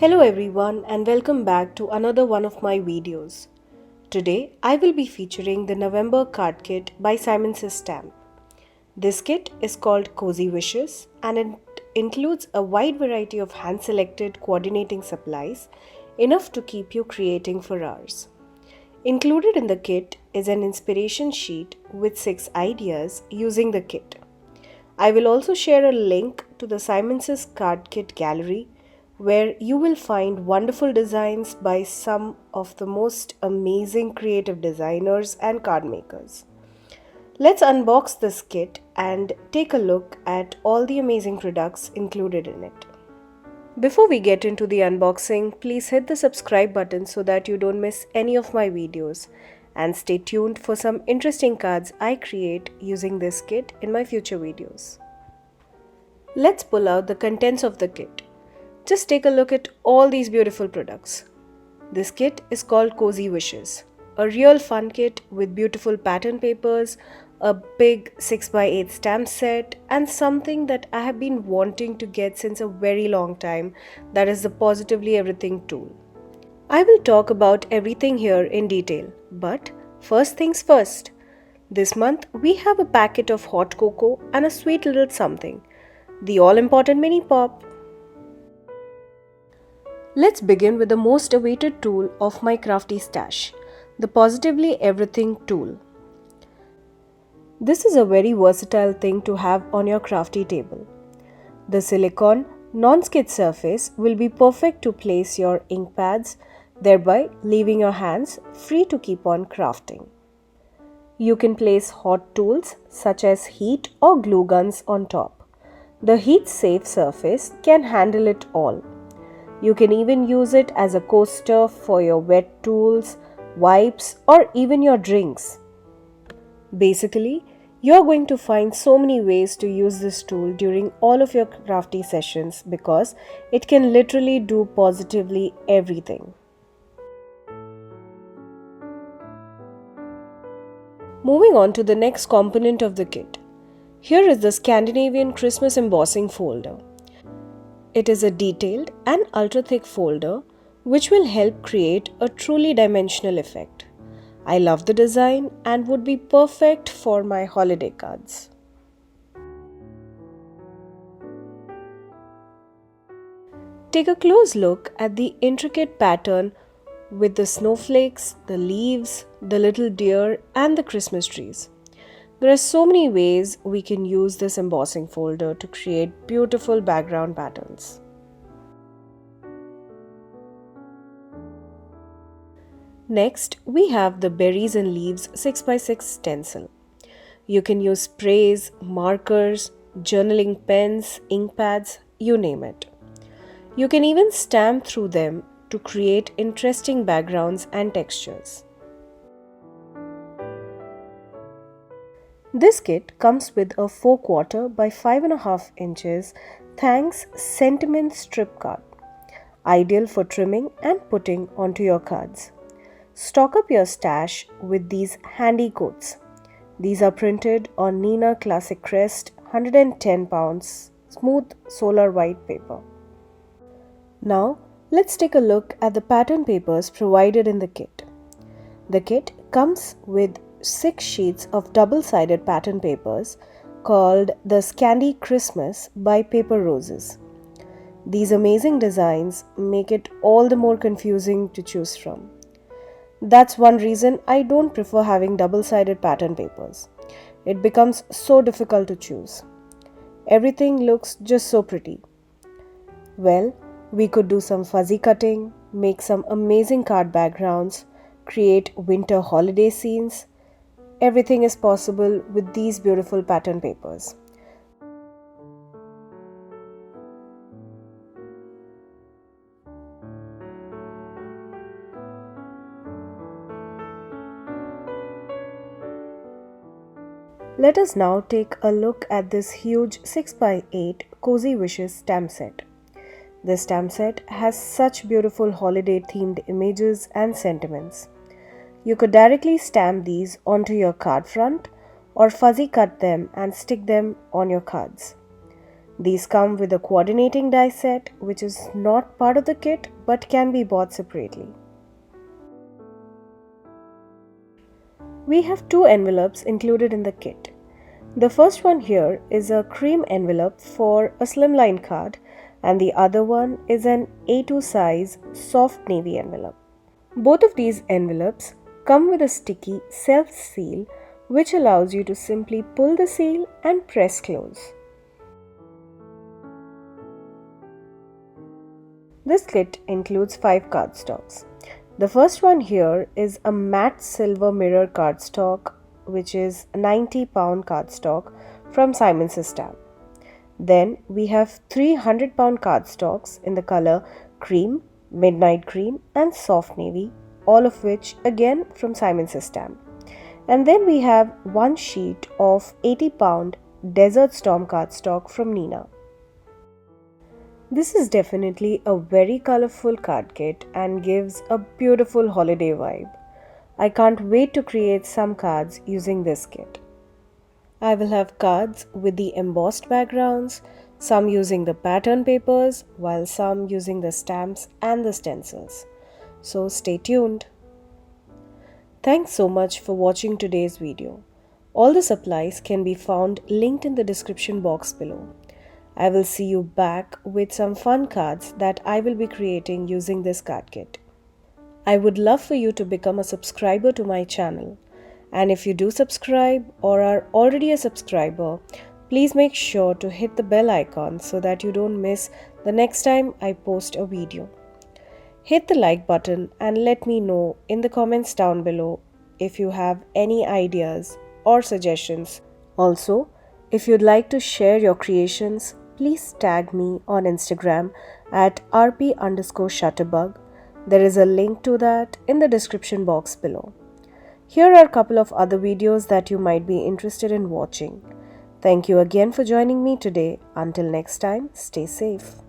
Hello everyone and welcome back to another one of my videos. Today I will be featuring the November card kit by Simon Says Stamp. This kit is called Cozy Wishes and it includes a wide variety of hand-selected coordinating supplies, enough to keep you creating for hours. Included in the kit is an inspiration sheet with 6 ideas using the kit. I will also share a link to the Simon Says Card Kit gallery where you will find wonderful designs by some of the most amazing creative designers and card makers. Let's unbox this kit and take a look at all the amazing products included in it. Before we get into the unboxing, please hit the subscribe button so that you don't miss any of my videos, and stay tuned for some interesting cards I create using this kit in my future videos. Let's pull out the contents of the kit. Just take a look at all these beautiful products. This kit is called Cozy Wishes, a real fun kit with beautiful pattern papers, a big 6x8 stamp set, and something that I have been wanting to get since a very long time, that is the Positively Everything tool. I will talk about everything here in detail, but first things first. This month we have a packet of hot cocoa and a sweet little something, the all-important mini pop. Let's begin with the most awaited tool of my crafty stash, the Positively Everything tool. This is a very versatile thing to have on your crafty table. The silicone non-skid surface will be perfect to place your ink pads, thereby leaving your hands free to keep on crafting. You can place hot tools such as heat or glue guns on top. The heat-safe surface can handle it all. You can even use it as a coaster for your wet tools, wipes, or even your drinks. Basically, you're going to find so many ways to use this tool during all of your crafty sessions because it can literally do positively everything. Moving on to the next component of the kit. Here is the Scandinavian Christmas embossing folder. It is a detailed and ultra-thick folder which will help create a truly dimensional effect. I love the design and would be perfect for my holiday cards. Take a close look at the intricate pattern with the snowflakes, the leaves, the little deer, and the Christmas trees. There are so many ways we can use this embossing folder to create beautiful background patterns. Next, we have the Berries and Leaves 6x6 stencil. You can use sprays, markers, journaling pens, ink pads, you name it. You can even stamp through them to create interesting backgrounds and textures. This kit comes with a 4/4 by 5.5 inches Thanks sentiment strip card, ideal for trimming and putting onto your cards. Stock up your stash with these handy quotes. These are printed on Neenah Classic Crest 110 pounds smooth solar white paper. Now let's take a look at the pattern papers provided in the kit. The kit comes with 6 sheets of double-sided pattern papers called the Scandi Christmas by Paper Roses. These amazing designs make it all the more confusing to choose from. That's one reason I don't prefer having double-sided pattern papers. It becomes so difficult to choose. Everything looks just so pretty. Well, we could do some fuzzy cutting, make some amazing card backgrounds, create winter holiday scenes. Everything is possible with these beautiful pattern papers. Let us now take a look at this huge 6x8 Cozy Wishes stamp set. This stamp set has such beautiful holiday themed images and sentiments. You could directly stamp these onto your card front or fuzzy cut them and stick them on your cards. These come with a coordinating die set, which is not part of the kit but can be bought separately. We have two envelopes included in the kit. The first one here is a cream envelope for a slimline card, and the other one is an A2 size soft navy envelope. Both of these envelopes come with a sticky self-seal which allows you to simply pull the seal and press close. This kit includes 5 cardstocks. The first one here is a matte silver mirror cardstock, which is a 90-pound cardstock from Simon Says Stamp. Then we have 300-pound cardstocks in the color cream, midnight cream and soft navy, all of which again from Simon Says Stamp. And then we have one sheet of 80-pound Desert Storm cardstock from Neenah. This is definitely a very colorful card kit and gives a beautiful holiday vibe. I can't wait to create some cards using this kit. I will have cards with the embossed backgrounds, some using the pattern papers, while some using the stamps and the stencils. So stay tuned. Thanks so much for watching today's video. All the supplies can be found linked in the description box below. I will see you back with some fun cards that I will be creating using this card kit. I would love for you to become a subscriber to my channel. And if you do subscribe or are already a subscriber, please make sure to hit the bell icon so that you don't miss the next time I post a video. Hit the like button and let me know in the comments down below if you have any ideas or suggestions. Also, if you'd like to share your creations, please tag me on Instagram at rp_shutterbug. There is a link to that in the description box below. Here are a couple of other videos that you might be interested in watching. Thank you again for joining me today. Until next time, stay safe.